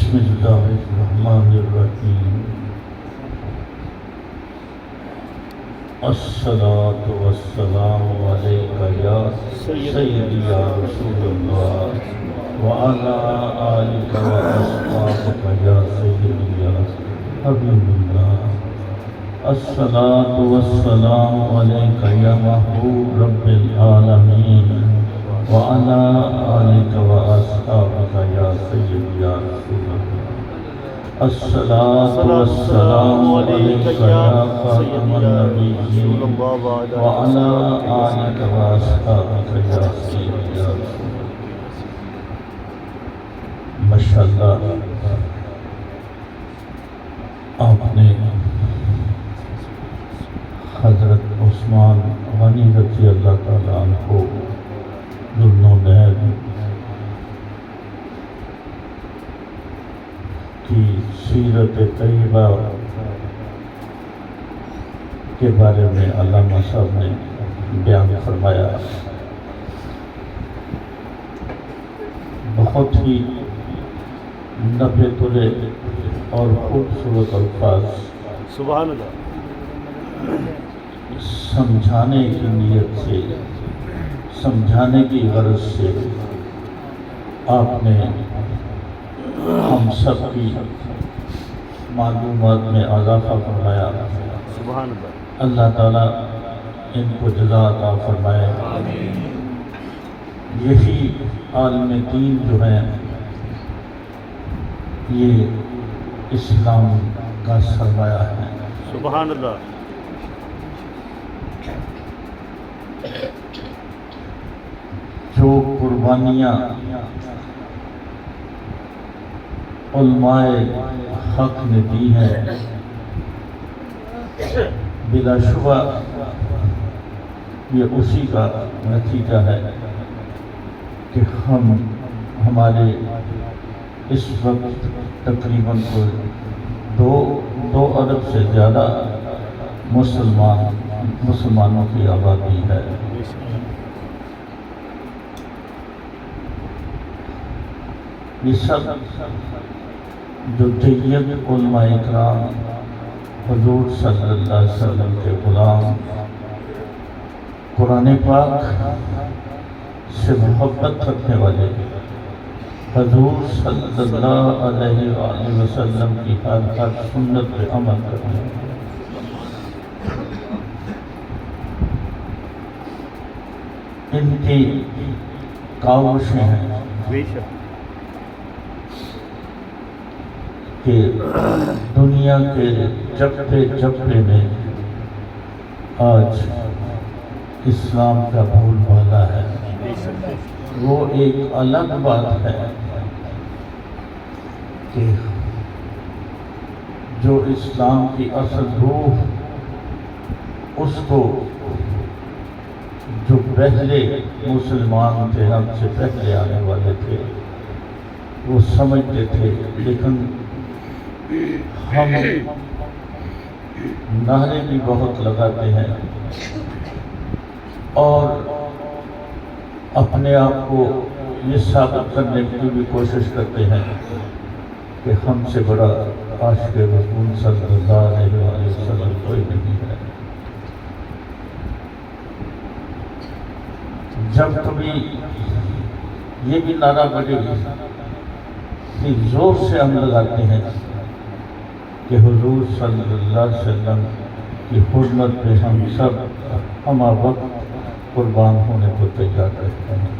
بسم اللہ الرحمن الرحیم الصلاۃ والسلام علیک یا سیدی یا رسول اللہ وعلی آلک واصحابک یا سیدی یا حبیب اللہ الصلاۃ والسلام علیک یا محبوب رب العالمین وعلى آلك وأصحابك يا سيدي يا رسول الله الصلاة والسلام عليك يا خاتم النبيين وعلى آلك وأصحابك يا سيدي يا رسول الله ماشاءاللہ آپ نے حضرت عثمان غنی رضی اللہ تعالیٰ عنہ ذوالنورین کی سیرت طیبہ کے بارے میں علامہ صاحب نے بیان فرمایا. بہت ہی نفع تلے اور خوبصورت الفاظ سبحان اللہ سمجھانے کی نیت سے، سمجھانے کی غرض سے آپ نے ہم سب کی معلومات میں اضافہ فرمایا. سبحان اللہ. اللہ تعالیٰ ان کو جزا عطا فرمائے. یہی عالم دین جو ہیں یہ اسلام کا سرمایہ ہے. سبحان اللہ. جو قربانیاں علماء حق نے دی ہیں بلا شبہ یہ اسی کا نتیجہ ہے کہ ہمارے اس وقت تقریباً دو ارب سے زیادہ مسلمانوں کی آبادی ہے. یہ سب جو جید علماء اکرام حضور صلی اللہ علیہ وسلم کے غلام قرآن پاک سے محبت رکھنے والے حضور صلی اللہ علیہ وآلہ وسلم کی ہر سنت پہ عمل کرنے ان کی کاوشیں ہیں کہ دنیا کے چپے چپے میں آج اسلام کا بول بالا ہے. وہ ایک الگ بات ہے کہ جو اسلام کی اصل روح اس کو جو پہلے مسلمان تھے، ہم سے پہلے آنے والے تھے، وہ سمجھتے تھے، لیکن ہم نعرے بھی بہت لگاتے ہیں اور اپنے آپ کو یہ ثابت کرنے کی بھی کوشش کرتے ہیں کہ ہم سے بڑا عاشق رسول صلی اللہ علیہ وسلم کوئی نہیں ہے. جب کبھی یہ بھی نعرہ بڑھے کہ زور سے ہم لگاتے ہیں کہ حضور صلی اللہ علیہ وسلم کی حرمت پہ ہم سب ہمہ وقت قربان ہونے کو تیار رہتے ہیں.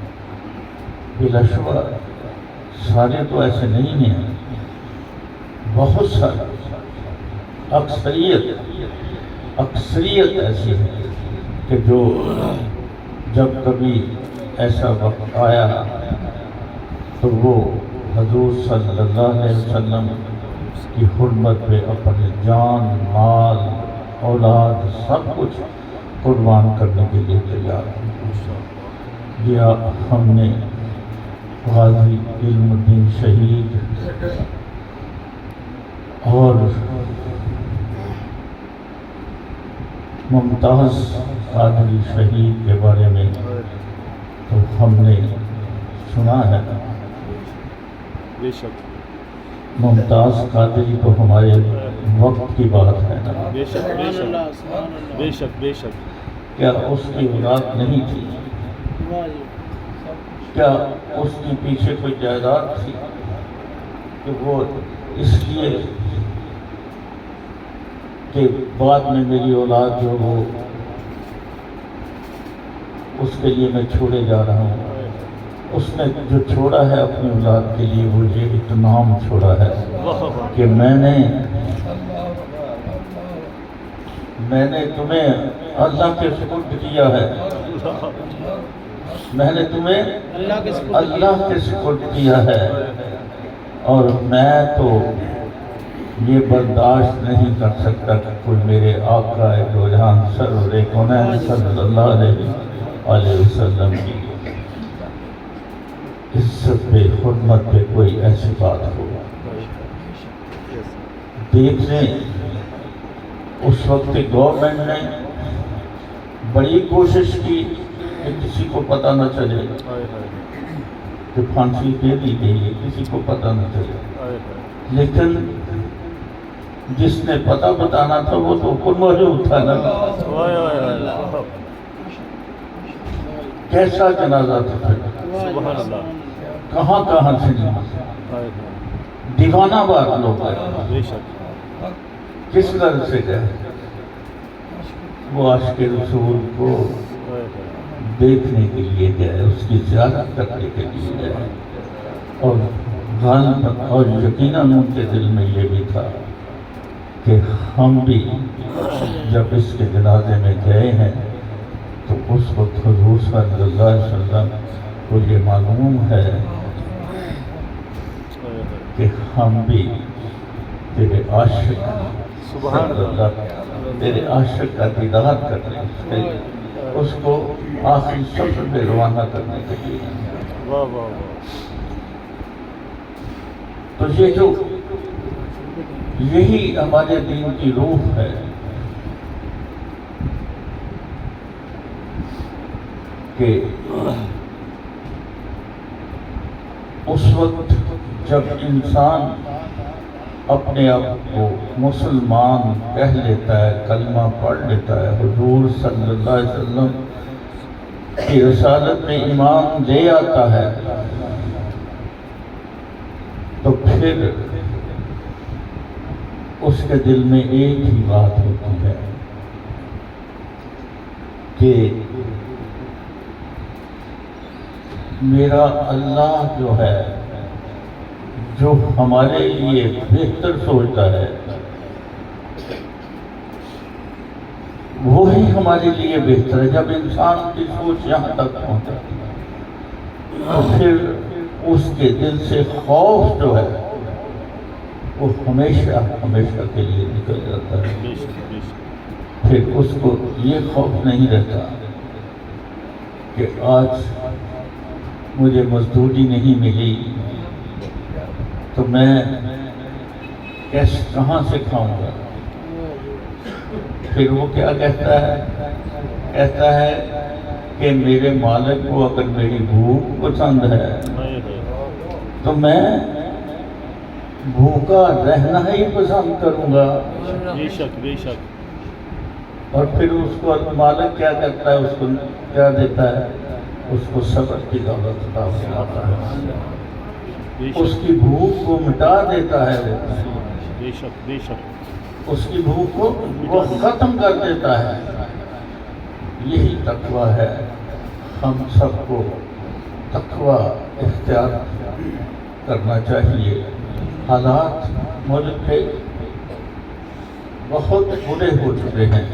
بلا شبہ سارے تو ایسے نہیں ہیں، بہت سارے اکثریت ایسی ہے کہ جو جب کبھی ایسا وقت آیا تو وہ حضور صلی اللہ علیہ وسلم کی حرمت پہ اپنے جان، مال، اولاد سب کچھ قربان کرنے کے لیے تیار ہیں. یا ہم نے غازی علم الدین شہید اور ممتاز قادری شہید کے بارے میں تو ہم نے سنا ہے. بے شک ممتاز قادری تو ہمارے وقت کی بات ہے نا، بے شک بے شک بے شک بے شک کیا اس کی اولاد نہیں تھی؟ کیا اس کے پیچھے کوئی جائیداد تھی کہ وہ اس لیے کہ بعد میں میری اولاد جو وہ اس کے لیے میں چھوڑے جا رہا ہوں؟ اس نے جو چھوڑا ہے اپنی اولاد کے لیے وہ یہ اطمینان چھوڑا ہے کہ میں نے تمہیں اللہ کے سپرد کیا ہے، میں نے تمہیں اللہ کے سپرد کیا ہے، اور میں تو یہ برداشت نہیں کر سکتا کہ کوئی میرے آقا دو جہاں سرور کونین صلی اللہ علیہ وسلم کی عزت پہ حرمت پہ کوئی ایسی بات ہو۔ دیکھ لیں اس وقت گورنمنٹ نے بڑی کوشش کی کہ کسی کو پتہ نہ چلے کہ پھانسی دے دی گئی ہے، کسی کو پتہ نہ چلے، لیکن جس نے پتہ بتانا تھا وہ تو اوپر موجود تھا نا۔ کیسا جنازہ تھا، سبحان اللہ کہاں کہاں سے نہیں، دیوانہ بات لوگ گئے، بے شک کس طرح سے گئے، وہ عاشق رسول کو دیکھنے کے لیے گئے، اس کی زیارت کرنے کے لیے گئے، اور یقیناً ان کے دل میں یہ بھی تھا کہ ہم بھی جب اس کے جنازے میں گئے ہیں تو اس وقت حضور صلی اللہ علیہ وسلم کو یہ معلوم ہے کہ ہم بھی تیرے عاشق صلی اللہ تیرے عاشق کا دیدار کرنے کے لیے، اس کو آخری سفر میں روانہ کرنے کے لیے۔ واہ واہ تو یہ جو یہی ہمارے دین کی روح ہے کہ اس وقت جب انسان اپنے آپ کو مسلمان کہہ لیتا ہے، کلمہ پڑھ لیتا ہے، حضور صلی اللہ علیہ وسلم کی رسالت میں ایمان لے آتا ہے، تو پھر اس کے دل میں ایک ہی بات ہوتی ہے کہ میرا اللہ جو ہے، جو ہمارے لیے بہتر سوچتا ہے، وہی ہمارے لیے بہتر ہے۔ جب انسان کی سوچ یہاں تک پہنچے تو پھر اس کے دل سے خوف جو ہے وہ ہمیشہ ہمیشہ کے لیے نکل جاتا ہے۔ پھر اس کو یہ خوف نہیں رہتا کہ آج مجھے مزدوری نہیں ملی تو میں کہاں سے کھاؤں گا۔ پھر وہ کیا کہتا ہے؟ کہتا ہے کہ میرے مالک کو اگر میری بھوک پسند ہے تو میں بھوکا رہنا ہی پسند کروں گا۔ بے شک بے شک۔ اور پھر اس کو مالک کیا کرتا ہے؟ اس کو کیا دیتا ہے؟ اس کو صبر کی دولت عطا فرماتا ہے، اس کی بھوک کو مٹا دیتا ہے، بے شک بے شک، اس کی بھوک کو وہ ختم کر دیتا ہے۔ یہی تقویٰ ہے۔ ہم سب کو تقویٰ اختیار کرنا چاہیے۔ حالات ملک کے بہت برے ہو چکے ہیں،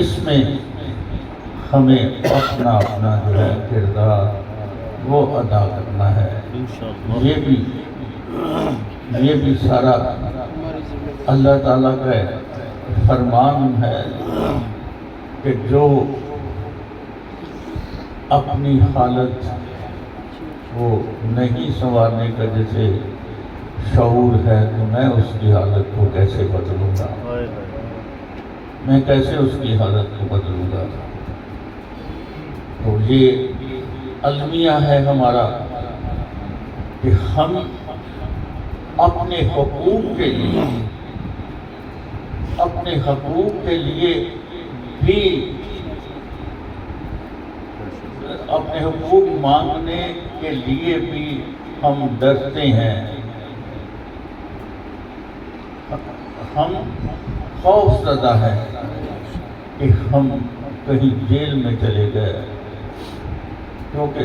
اس میں ہمیں اپنا جو ہے کردار وہ ادا کرنا ہے۔ یہ بھی سارا اللہ تعالیٰ کا فرمان ہے کہ جو اپنی حالت وہ نہیں سنوارنے کا جیسے شعور ہے تو میں اس کی حالت کو کیسے بدلوں گا، میں کیسے اس کی حالت کو بدلوں گا۔ تو یہ المیہ ہے ہمارا کہ ہم اپنے حقوق کے لیے بھی اپنے حقوق مانگنے کے لیے بھی ہم ڈرتے ہیں. ہم خوف زدہ ہیں کہ ہم کہیں جیل میں چلے گئے، کیونکہ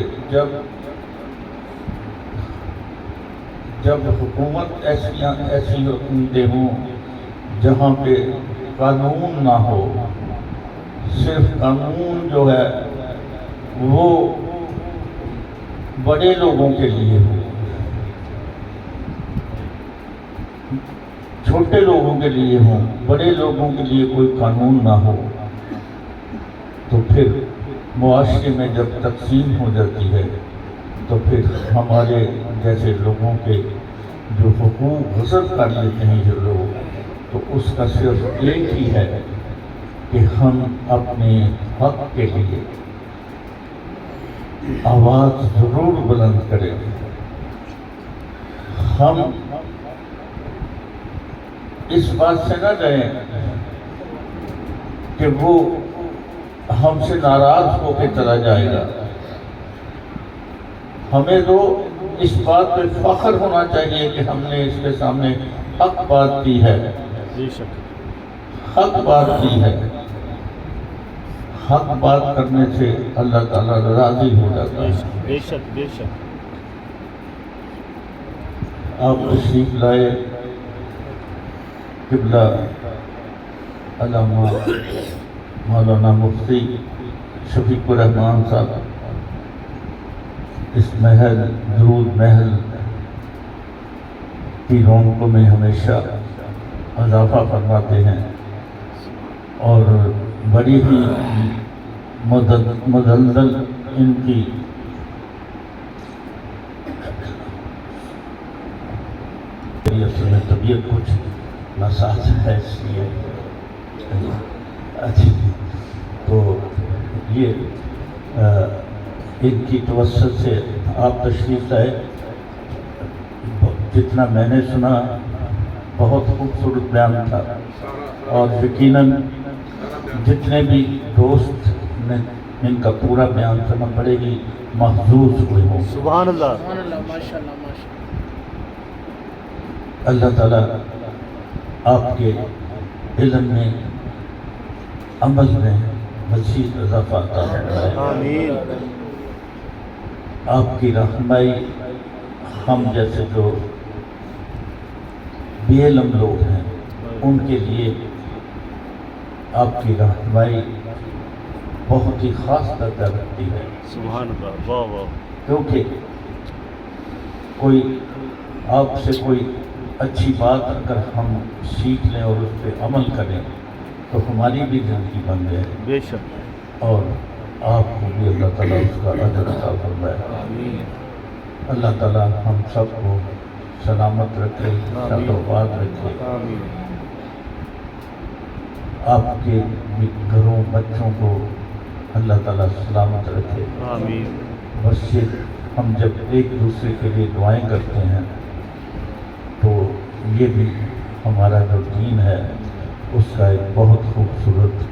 جب حکومت ایسی حکومتیں ہوں جہاں پہ قانون نہ ہو، صرف قانون جو ہے وہ بڑے لوگوں کے لیے ہو، چھوٹے لوگوں کے لیے ہوں، بڑے لوگوں کے لیے کوئی قانون نہ ہو، تو پھر معاشرے میں جب تقسیم ہو جاتی ہے تو پھر ہمارے جیسے لوگوں کے جو حقوق غصب کر لیتے ہیں جو لوگ، تو اس کا صرف ایک ہی ہے کہ ہم اپنے حق کے لیے آواز ضرور بلند کریں. ہم اس بات سے نہ ڈریں کہ وہ ہم سے ناراض ہو کے چلا جائے گا. ہمیں تو اس بات پہ فخر ہونا چاہیے کہ ہم نے اس کے سامنے حق بات کی ہے، حق بات کی ہے. حق بات کرنے سے اللہ تعالیٰ راضی ہو جاتا ہے. بے شک بے شک. آپ تشریف لائے قبلہ علامہ مولانا مفتی شفیق الرحمان صاحب اس محل درود محل کی رونقوں میں ہمیشہ اضافہ فرماتے ہیں اور بڑی ہی مدلل ان کی طبیعت کچھ ناساز ہے، اس لیے تو یہ ان کی توسط سے آپ تشریف لائے. جتنا میں نے سنا بہت خوبصورت بیان تھا، اور یقیناً جتنے بھی دوست نے ان کا پورا بیان سنا بڑے ہی محظوظ ہوئے ہوں. سبحان اللہ. اللہ تعالیٰ آپ کے علم میں عمل میں مزید اضافہ عطا فرمائے. آمین. آپ کی رہنمائی ہم جیسے جو بے علم لوگ ہیں ان کے لیے آپ کی رہنمائی بہت ہی خاص درجہ رکھتی ہے. سبحان اللہ. واہ واہ. کیونکہ کوئی آپ سے کوئی اچھی بات اگر ہم سیکھ لیں اور اس پہ عمل کریں تو ہماری بھی زندگی بن جائے. بے شک. اور آپ کو بھی اللہ تعالیٰ اس کا اجر عطا فرمائے. اللہ تعالیٰ ہم سب کو سلامت رکھے، شاد و آباد رکھے. آپ کے گھروں بچوں کو اللہ تعالیٰ سلامت رکھے. آمین. بس یہ ہم جب ایک دوسرے کے لیے دعائیں کرتے ہیں تو یہ بھی ہمارا جو دین ہے اس کا ایک بہت خوبصورت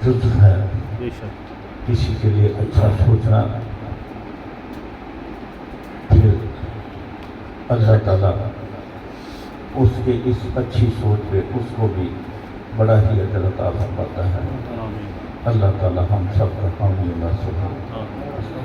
جزو ہے. بے شک. کسی کے لیے اچھا سوچنا، پھر اللہ تعالیٰ اس کے اس اچھی سوچ پہ اس کو بھی بڑا ہی اجر عطا فرماتا ہے. آمین. اللہ تعالیٰ ہم سب کا حامی و ناصر ہو. آمین.